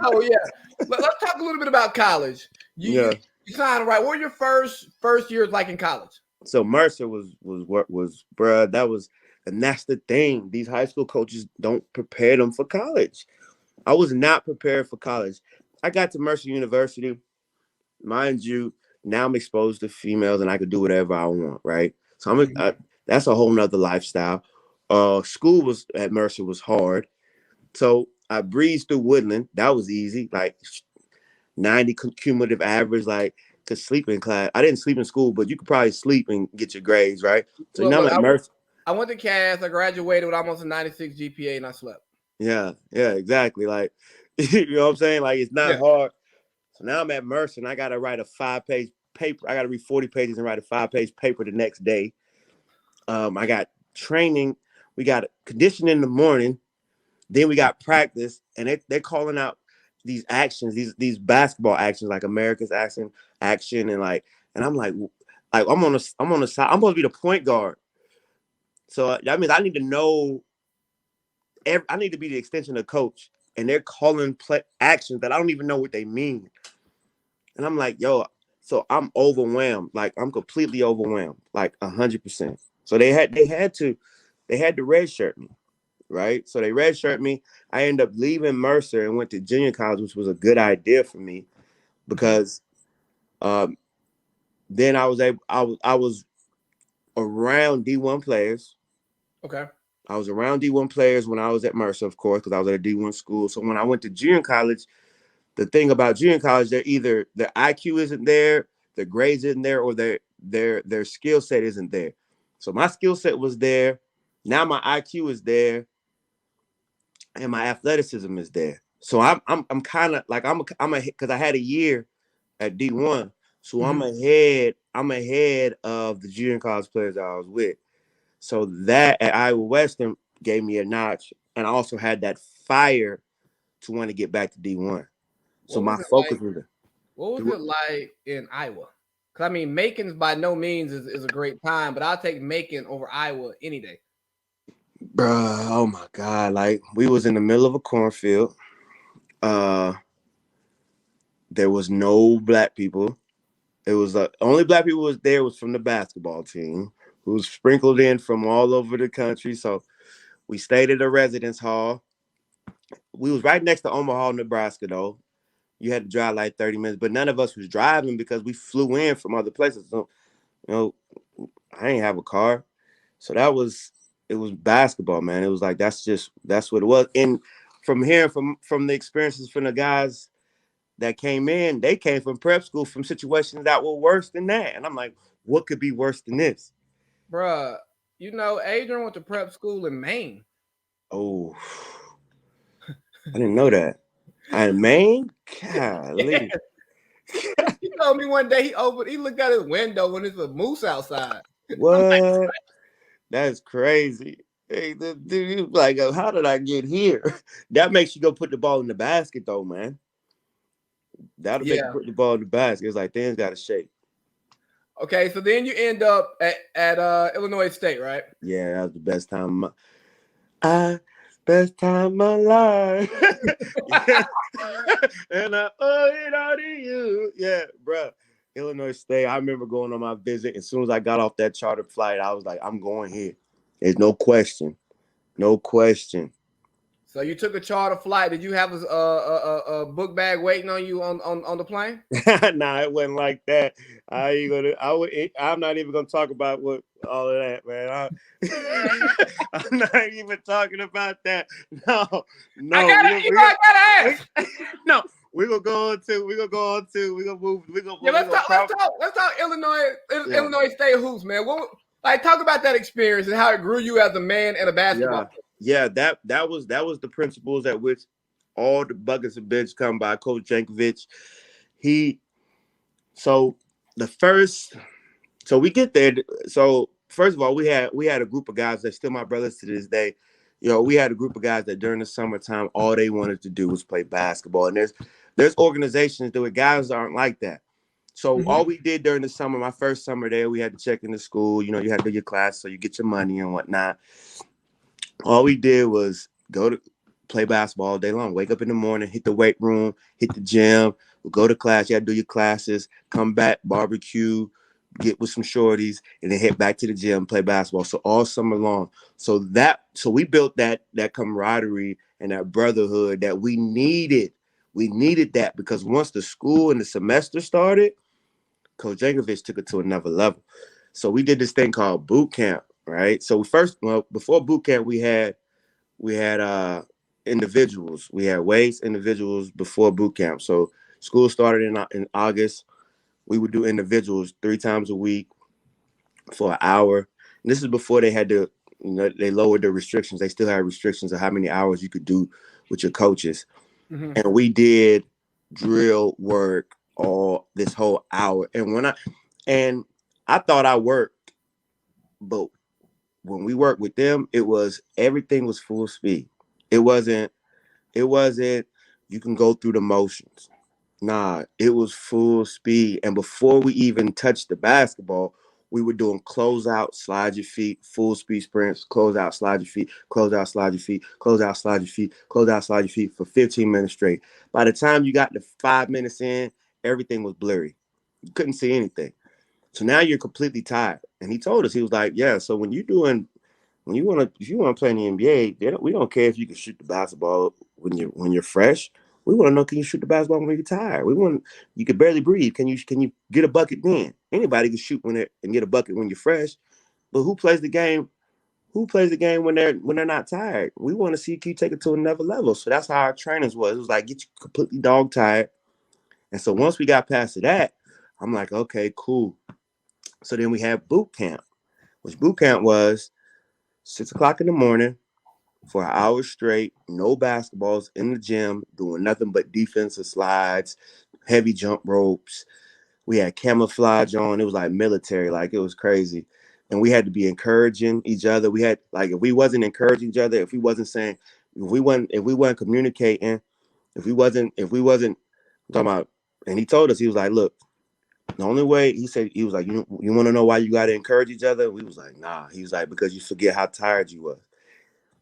Oh yeah. Let's talk a little bit about college. Yeah. You signed right. What were your first years like in college? So Mercer was what was, bruh, that was, and that's the thing. These high school coaches don't prepare them for college. I was not prepared for college. I got to Mercer University, mind you. Now I'm exposed to females, and I could do whatever I want, right? So that's a whole nother lifestyle. School was at Mercer was hard, so I breezed through Woodland. That was easy, like 90 cumulative average, like could sleep in class. I didn't sleep in school, but you could probably sleep and get your grades, right? So now I'm Look, at Mercer. I went to Cass. I graduated with almost a 96 GPA, and I slept. Yeah, exactly. Like, you know what I'm saying? Like, it's not Yeah. hard. So now I'm at Mercer, and I got to write a 5-page paper. I got to read 40 pages and write a 5-page paper the next day. I got training. We got conditioning in the morning. Then we got practice, and they're calling out these actions, these basketball actions, like America's action, and I'm like I'm on the side. I'm supposed to be the point guard. So that means I need to know. I need to be the extension of coach, and they're calling actions that I don't even know what they mean. And I'm like, yo, so I'm overwhelmed. Like, I'm completely overwhelmed, like 100%. So they had to redshirt me, right? So they redshirt me. I ended up leaving Mercer and went to junior college, which was a good idea for me because then I was around D1 players. Okay. I was around D1 players when I was at Mercer, of course, because I was at a D1 school. So when I went to junior college, the thing about junior college, they're either their IQ isn't there, their grades isn't there, or their skill set isn't there. So my skill set was there. Now my IQ is there, and my athleticism is there. So I'm kind of like I'm because I had a year at D1, so I'm ahead of the junior college players that I was with. So that at Iowa Western gave me a notch, and I also had that fire to want to get back to D1. So What my was it focus like? was there. What was it like in Iowa? Because I mean, Macon's by no means is a great time, but I'll take Macon over Iowa any day. Bruh, oh my God. Like, we was in the middle of a cornfield. Uh there was no black people. It was only black people was there was from the basketball team, who was sprinkled in from all over the country. So we stayed at a residence hall. We was right next to Omaha, Nebraska, though. You had to drive like 30 minutes, but none of us was driving because we flew in from other places. So, you know, I ain't have a car. So it was basketball, man. It was like that's what it was. And from here, from the experiences from the guys that came in, they came from prep school from situations that were worse than that. And I'm like, what could be worse than this? Bruh, Adrian went to prep school in Maine. Oh, I didn't know that. In Maine? Golly. He told me one day he looked out his window when there's a moose outside. What? That's crazy. Hey, the dude, like, how did I get here? That makes you go put the ball in the basket, though, man. That'll make you put the ball in the basket. It's like things got to shake. Okay, so then you end up at Illinois State, right? Yeah, that was the best time. Best time of my life. And I owe it all to you. Yeah, bro. Illinois State. I remember going on my visit. As soon as I got off that charter flight, I was like, I'm going here. There's no question. No question. So you took a charter flight. Did you have a book bag waiting on you on the plane? Nah, it wasn't like that. I'm not even gonna talk about all of that, man. I'm not even talking about that. No. I gotta ask. No, we're gonna go on to. We're gonna move. Let's talk Illinois State hoops, man. Talk about that experience and how it grew you as a man and a basketball player. Yeah, that was the principles at which all the buckets of bench come by. Coach Jankovic. So we get there. So first of all, we had a group of guys that still my brothers to this day. We had a group of guys that during the summertime, all they wanted to do was play basketball. And there's organizations that guys aren't like that. So all we did during the summer, my first summer there, we had to check into school. You had to do your class, so you get your money and whatnot. All we did was play basketball all day long. Wake up in the morning, hit the weight room, hit the gym, go to class. You got to do your classes, come back, barbecue, get with some shorties, and then head back to the gym, play basketball. So all summer long. So we built that camaraderie and that brotherhood that we needed. We needed that because once the school and the semester started, Coach Jankovic took it to another level. So we did this thing called boot camp, right? So before boot camp, we had individuals. We had weights individuals before boot camp. So school started in August. We would do individuals 3 times a week for an hour. And this is before they had to, they lowered the restrictions. They still had restrictions of how many hours you could do with your coaches. Mm-hmm. And we did drill work all this whole hour. And I thought I worked, but when we worked with them, everything was full speed. It wasn't you can go through the motions. Nah, it was full speed. And before we even touched the basketball, we were doing close out, slide your feet, full speed sprints, close out, slide your feet, close out, slide your feet, close out, slide your feet, close out, slide your feet for 15 minutes straight. By the time you got to 5 minutes in, everything was blurry. You couldn't see anything. So now you're completely tired. And he told us, he was like, yeah, so if you want to play in the NBA, we don't care if you can shoot the basketball when you're fresh. We want to know, can you shoot the basketball when you're tired? You can barely breathe. Can you get a bucket then? Anybody can shoot and get a bucket when you're fresh. But who plays the game? Who plays the game when they're not tired? We want to see you take it to another level. So that's how our trainings was. It was like, get you completely dog tired. And so once we got past that, I'm like, okay, cool. So then we had boot camp, which boot camp was 6 o'clock in the morning for an hour straight, no basketballs in the gym, doing nothing but defensive slides, heavy jump ropes. We had camouflage on. It was like military, like it was crazy. And we had to be encouraging each other. We had, like, if we wasn't encouraging each other, if we weren't communicating, if we wasn't I'm talking about, and he told us, he was like, look, the only way, he was like, you want to know why you got to encourage each other? We was like, nah. He was like, because you forget how tired you were.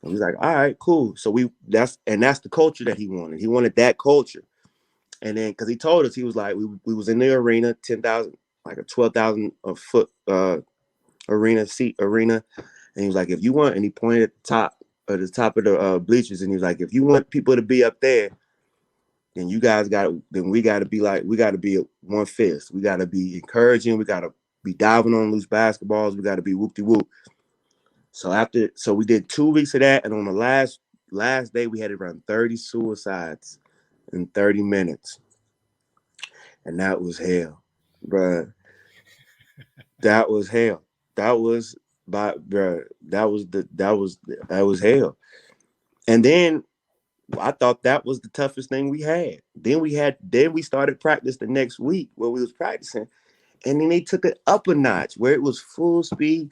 And we was like, all right, cool. So that's the culture that he wanted. He wanted that culture. And then, because he told us, he was like, we was in the arena, 10,000, like a 12,000 foot seat arena. And he was like, if you want, and he pointed at the top of the bleachers, and he was like, if you want people to be up there, then we got to be one fist. We got to be encouraging. We got to be diving on loose basketballs. We got to be whoop-de-whoop. So we did 2 weeks of that. And on the last day, we had to run 30 suicides in 30 minutes. And that was hell, bruh. That was hell. That was hell. And then I thought that was the toughest thing we had. Then we started practice the next week where we was practicing, and then they took it up a notch where it was full speed.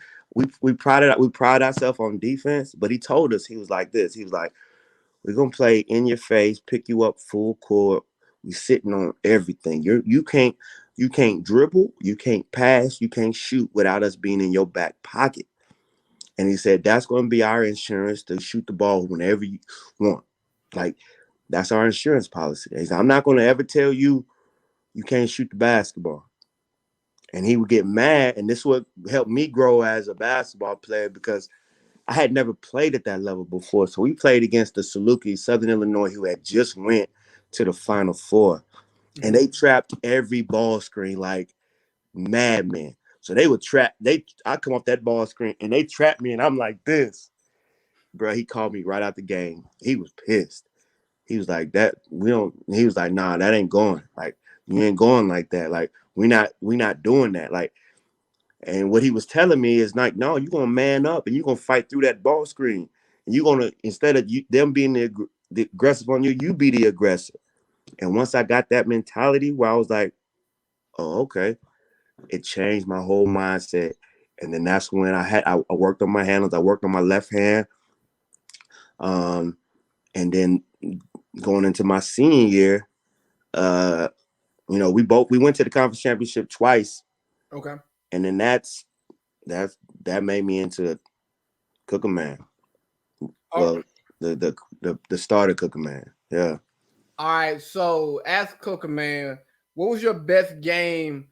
We pride ourselves on defense, but he told us, he was like this. He was like, we're gonna play in your face, pick you up full court. We sitting on everything. You can't dribble, you can't pass, you can't shoot without us being in your back pocket. And he said that's going to be our insurance to shoot the ball whenever you want. Like, that's our insurance policy. He said, I'm not going to ever tell you can't shoot the basketball. And he would get mad. And this is what helped me grow as a basketball player, because I had never played at that level before. So we played against the Saluki, Southern Illinois, who had just went to the Final Four. And they trapped every ball screen like madmen. So they would I come off that ball screen and they trapped me, and I'm like this. Bro, he called me right out the game. He was pissed. He was like, he was like, nah, that ain't going. Like, you ain't going like that. Like, we not doing that. Like, and what he was telling me is like, no, you're gonna man up and you're gonna fight through that ball screen. And you're gonna, instead of them being the aggressive on you, you be the aggressor. And once I got that mentality where I was like, oh, okay, it changed my whole mindset. And then that's when I worked on my handles. I worked on my left hand. And then going into my senior year, we went to the conference championship twice. Okay. And then that made me into Cooka man. Well, the the starter Cooka, man. Yeah. All right. So as Cooka, man, what was your best game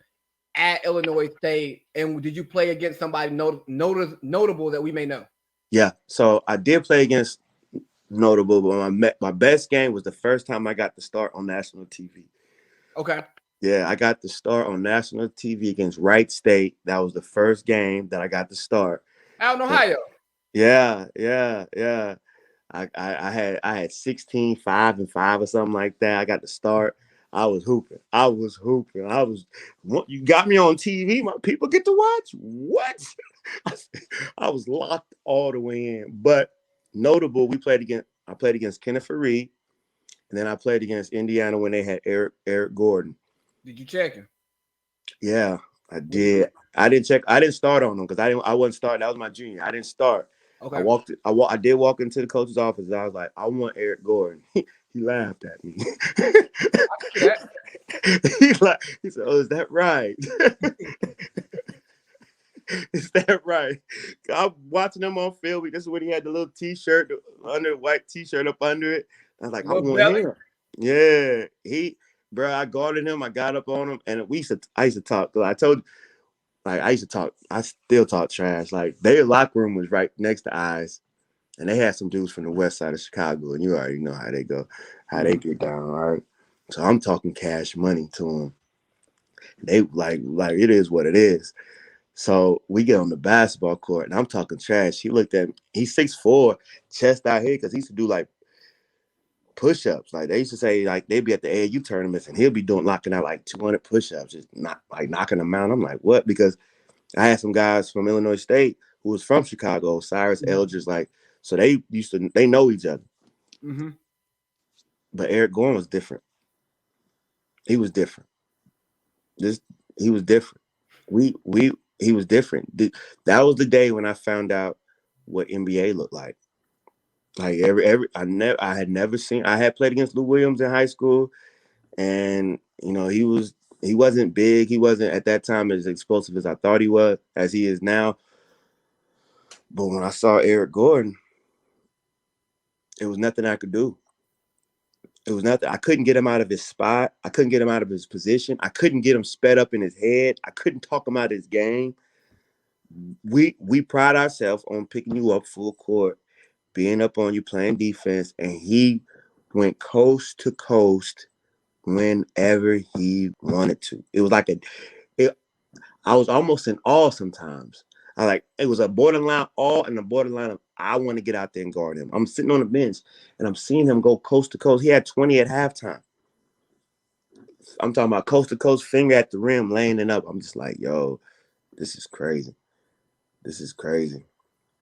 at Illinois State, and did you play against somebody notable that we may know? Yeah. So I did play against notable, but my best game was the first time I got to start on national TV. Okay. Yeah, I got to start on national TV against Wright State. That was the first game that I got to start. Out in Ohio. Yeah. I had 16, 5 and 5 or something like that. I got to start. I was hooping. You got me on TV. My people get to watch. What? I was locked all the way in. But notable, I played against Kenneth Reed, and then I played against Indiana when they had Eric Gordon. Did you check him? Yeah, I did. I didn't check. I didn't start on him because I wasn't starting. That was my junior. I didn't start. Okay. I did walk into the coach's office. And I was like, I want Eric Gordon. He laughed at me. He said, "Oh, is that right? Is that right?" I'm watching him on film. This is when he had the little T-shirt white T-shirt up under it. I was like, I want him. Yeah, bro. I guarded him. I got up on him, and I used to talk. I told. Like I used to talk, I still talk trash. Like their locker room was right next to ours, and they had some dudes from the west side of Chicago, and you already know how they go, how they get down, right? So I'm talking cash money to them. They like it is what it is. So we get on the basketball court, and I'm talking trash. He looked at me. He's 6'4", chest out here, because he used to do like push-ups. Like they used to say, like they'd be at the AAU tournaments, and he'll be knocking out like 200 push-ups, just not like knocking them out. I'm like, what? Because I had some guys from Illinois State who was from Chicago, Cyrus Eldridge, so they know each other. Mm-hmm. But Eric Gordon was different. He was different. He was different. He was different. That was the day when I found out what NBA looked like. Like I had never seen. I had played against Lou Williams in high school, and he wasn't big. He wasn't at that time as explosive as I thought he was, as he is now. But when I saw Eric Gordon, it was nothing I could do. It was nothing. I couldn't get him out of his spot. I couldn't get him out of his position. I couldn't get him sped up in his head. I couldn't talk him out of his game. We pride ourselves on picking you up full court, being up on you, playing defense, and he went coast to coast whenever he wanted to. It was like I was almost in awe sometimes. It was a borderline awe and a borderline of I want to get out there and guard him. I'm sitting on the bench and I'm seeing him go coast to coast. He had 20 at halftime. I'm talking about coast to coast, finger at the rim, laying it up. I'm just like, yo, this is crazy. This is crazy.